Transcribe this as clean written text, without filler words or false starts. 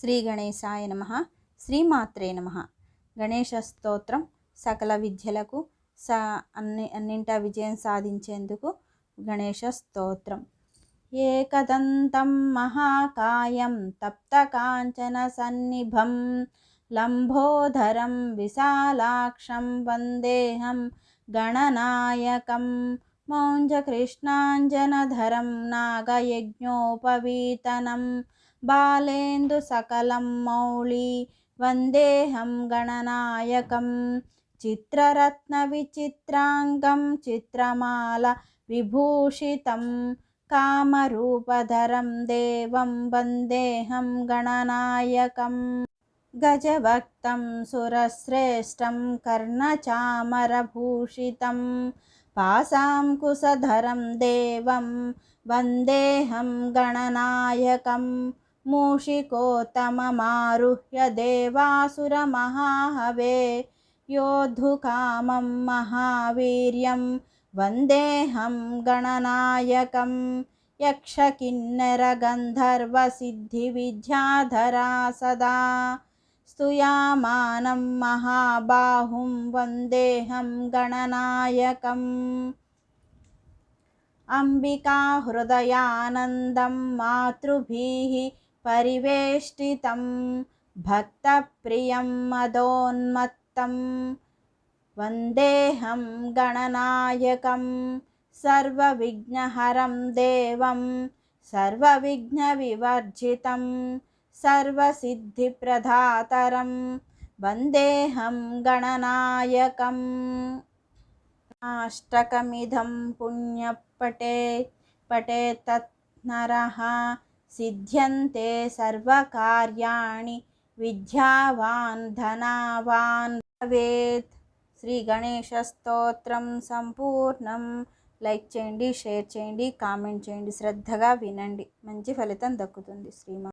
శ్రీ గణేశాయ నమః. శ్రీమాత్రే నమః. గణేశ స్తోత్రం సకల విద్యలకు అన్నింటా విజయం సాధించేందుకు గణేశ స్తోత్రం. ఏకదంతం మహాకాయం తప్తకాంచన సన్నిభం లంబోదరం విశాలాక్షం వందేహం గణనాయకం మౌంజకృష్ణాంజనధరం నాగయజ్ఞోపవీతనం బాలేందు సకలం మౌళి వందేహం గణనాయకం చిత్రరత్న విచిత్రాంగం చిత్రమాల విభూషితం కామరూపధరం దేవం వందేహం గణనాయకం గజవక్తం సురశ్రేష్టం కర్ణచామరభూషితం పాశాంకుశధరం దేవం వందేహం గణనాయకం మూషికోత్తమమారుహ్య దేవాసురమహాహవే యోద్ధుకామం మహావీర్యం వందేహం గణనాయకం యక్షకిన్నెరగంధర్వసిద్ధివిద్యాధరా సదా స్తుయామానం మహాబాహుం వందేహం గణనాయకం అంబికా హృదయానందం మాతృభిః పరివేష్టితం భక్తప్రియం మదోన్మత్తం వందేహం గణనాయకం సర్వవిఘ్నహరం దేవం సర్వవిఘ్నవివర్జితం సర్వసిద్ధిప్రదాతరం వందేహం గణనాయకం అష్టకమిదం పుణ్యపఠేత్ నరః సిద్ధ్యంతే సర్వకార్యాణి విద్యావాన్ ధనవాన్ భవేత్. శ్రీ గణేశ స్తోత్రం సంపూర్ణం. లైక్ చేయండి, షేర్ చేయండి, కామెంట్ చేయండి, శ్రద్ధగా వినండి, మంచి ఫలితం దక్కుతుంది. శ్రీమా